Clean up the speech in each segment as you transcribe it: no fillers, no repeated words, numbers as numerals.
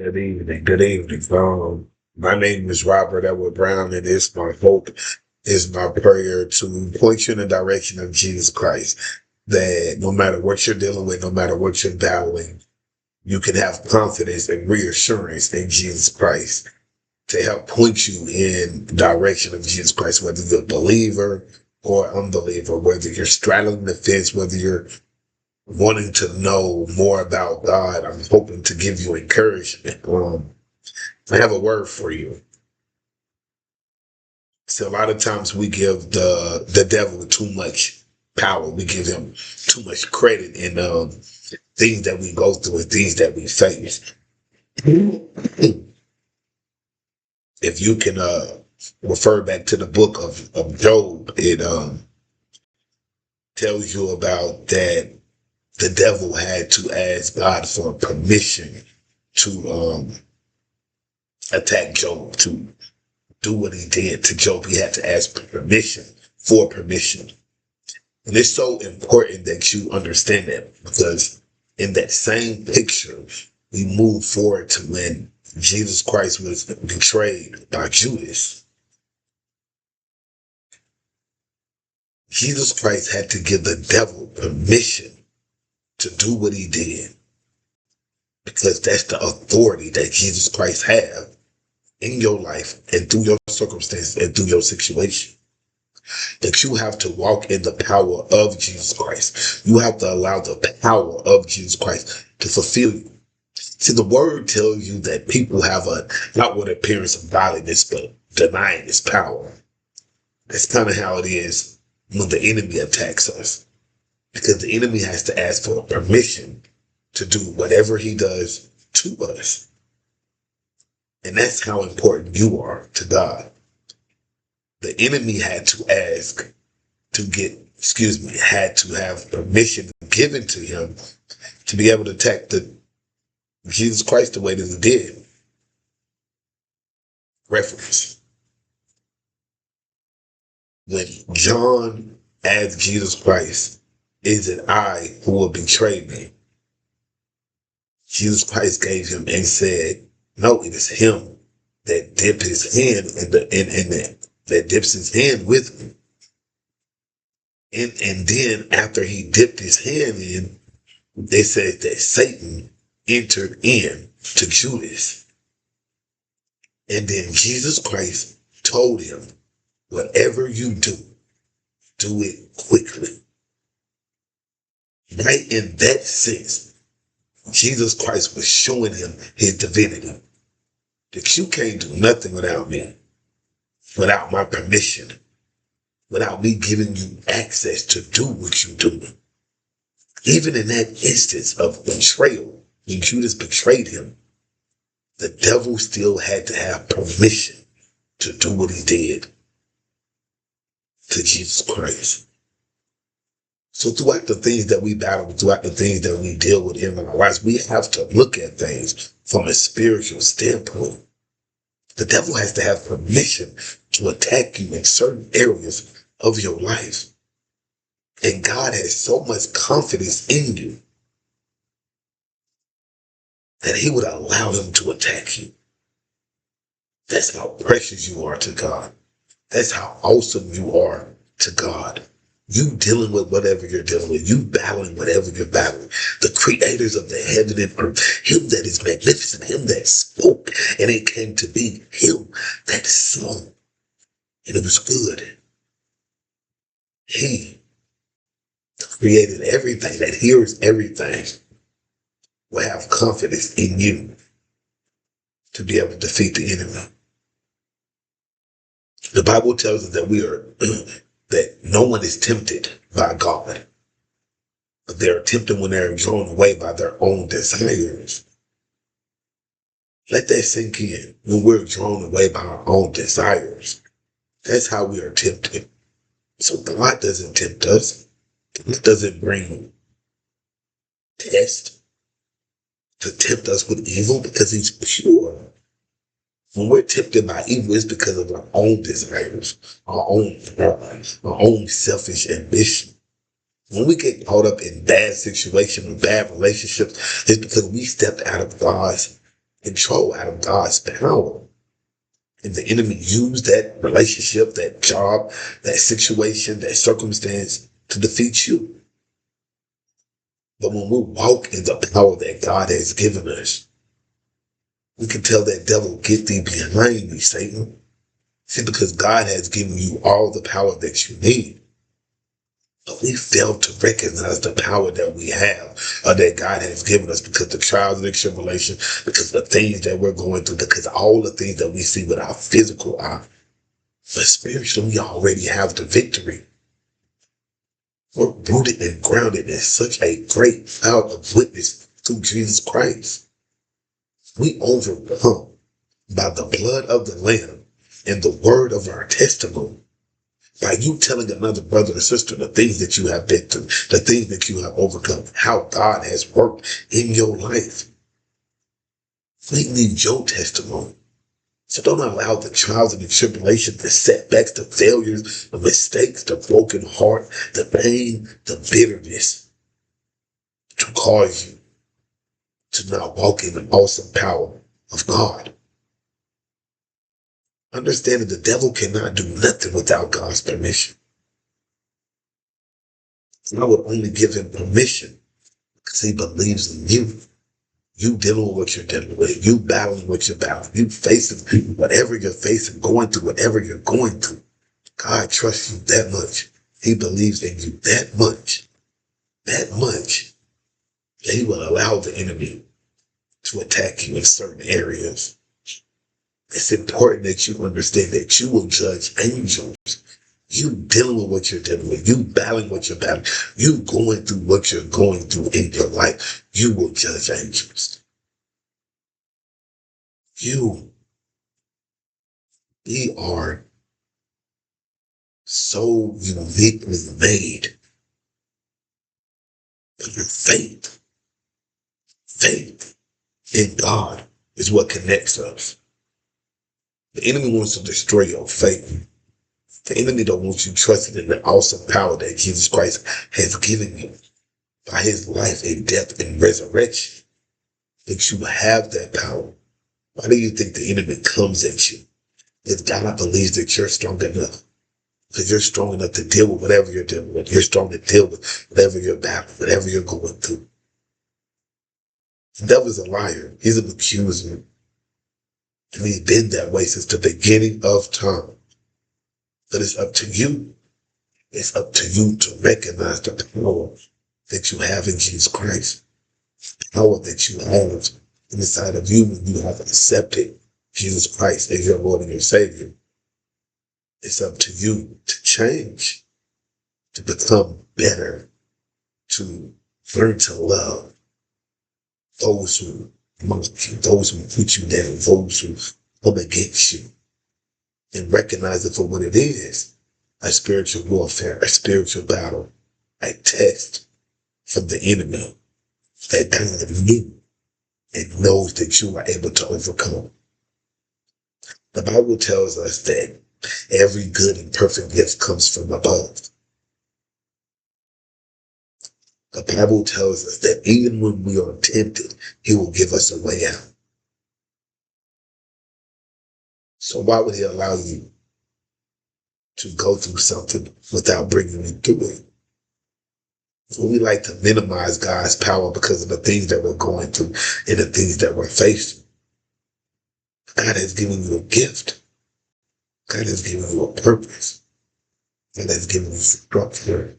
Good evening. Good evening. My name is Robert Edward Brown, and it's my hope, is my prayer to point you in the direction of Jesus Christ. That no matter what you're dealing with, no matter what you're battling, you can have confidence and reassurance in Jesus Christ to help point you in the direction of Jesus Christ, whether you're a believer or unbeliever, whether you're straddling the fence, whether you're wanting to know more about God. I'm hoping to give you encouragement. I have a word for you. So a lot of times we give the devil too much power. We give him too much credit in things that we go through and things that we face. If you can refer back to the book of Job, it tells you about that the devil had to ask God for permission to attack Job, to do what he did to Job. He had to ask for permission. And it's so important that you understand that, because in that same picture, we move forward to when Jesus Christ was betrayed by Judas. Jesus Christ had to give the devil permission to do what he did, because that's the authority that Jesus Christ has in your life and through your circumstances and through your situation. That you have to walk in the power of Jesus Christ. You have to allow the power of Jesus Christ to fulfill you. See, the word tells you that people have an outward appearance of godliness, but denying his power. That's kind of how it is when the enemy attacks us, because the enemy has to ask for permission to do whatever he does to us. And that's how important you are to God. The enemy had to ask to had to have permission given to him to be able to attack Jesus Christ the way that he did. Reference. When John asked Jesus Christ, "Is it I who will betray me?" Jesus Christ gave him and said, "No, it is him that dipped his hand that dips his hand with me." And then after he dipped his hand in, they said that Satan entered in to Judas. And then Jesus Christ told him, "Whatever you do, do it quickly." Right in that sense, Jesus Christ was showing him his divinity. That you can't do nothing without me, without my permission, without me giving you access to do what you do. Even in that instance of betrayal, when Judas betrayed him, the devil still had to have permission to do what he did to Jesus Christ. So throughout the things that we battle, throughout the things that we deal with in our lives, we have to look at things from a spiritual standpoint. The devil has to have permission to attack you in certain areas of your life. And God has so much confidence in you that he would allow him to attack you. That's how precious you are to God. That's how awesome you are to God. You dealing with whatever you're dealing with, you battling whatever you're battling. The creators of the heaven and earth, him that is magnificent, him that spoke and it came to be, him that saw and it was good. He created everything, that hears everything, will have confidence in you to be able to defeat the enemy. The Bible tells us that that no one is tempted by God. But they're tempted when they're drawn away by their own desires. Let that sink in. When we're drawn away by our own desires, that's how we are tempted. So God doesn't tempt us. God doesn't bring test to tempt us with evil, because he's pure. When we're tempted by evil, it's because of our own desires, our own pride, our own selfish ambition. When we get caught up in bad situations or bad relationships, it's because we stepped out of God's control, out of God's power. And the enemy used that relationship, that job, that situation, that circumstance to defeat you. But when we walk in the power that God has given us, we can tell that devil, get thee behind me, Satan. See, because God has given you all the power that you need. But we fail to recognize the power that we have, or that God has given us, because the trials and the tribulation, because the things that we're going through, because all the things that we see with our physical eye. But spiritually, we already have the victory. We're rooted and grounded in such a great cloud of witness through Jesus Christ. We overcome by the blood of the Lamb and the word of our testimony. By you telling another brother or sister the things that you have been through, the things that you have overcome, how God has worked in your life. We need your testimony. So don't allow the trials and the tribulations, the setbacks, the failures, the mistakes, the broken heart, the pain, the bitterness to cause you to not walk in the awesome power of God. Understanding the devil cannot do nothing without God's permission. I would only give him permission because he believes in you. You dealing with what you're dealing with. You battling what you're battling. You facing whatever you're facing, going through whatever you're going through. God trusts you that much. He believes in you that much. That much. That he will allow the enemy to attack you in certain areas. It's important that you understand that you will judge angels. You dealing with what you're dealing with. You battling what you're battling. You going through what you're going through in your life. You will judge angels. We are so uniquely made. But your faith in God is what connects us. The enemy wants to destroy your faith. The enemy don't want you trusting in the awesome power that Jesus Christ has given you by his life and death and resurrection. That you have that power. Why do you think the enemy comes at you? If God believes that you're strong enough. Because you're strong enough to deal with whatever you're dealing with. You're strong to deal with whatever you're battling, whatever you're going through. The devil's a liar. He's an accuser. And he's been that way since the beginning of time. But it's up to you. It's up to you to recognize the power that you have in Jesus Christ. The power that you have inside of you when you have accepted Jesus Christ as your Lord and your Savior. It's up to you to change, to become better, to learn to love those who mock you, those who put you down, those who come against you, and recognize it for what it is, a spiritual warfare, a spiritual battle, a test from the enemy that God knew and knows that you are able to overcome. The Bible tells us that every good and perfect gift comes from above. The Bible tells us that even when we are tempted, he will give us a way out. So why would he allow you to go through something without bringing you through it? So we like to minimize God's power because of the things that we're going through and the things that we're facing. God has given you a gift. God has given you a purpose. God has given you structure.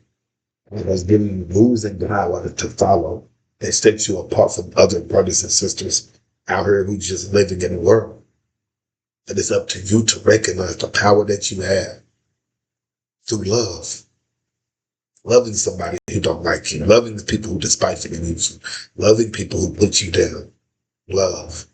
God has given you rules and guidelines to follow that sets you apart from other brothers and sisters out here who just living in the world. But it's up to you to recognize the power that you have through love. Loving somebody who don't like you. Loving the people who despitefully use you. Loving people who put you down. Love.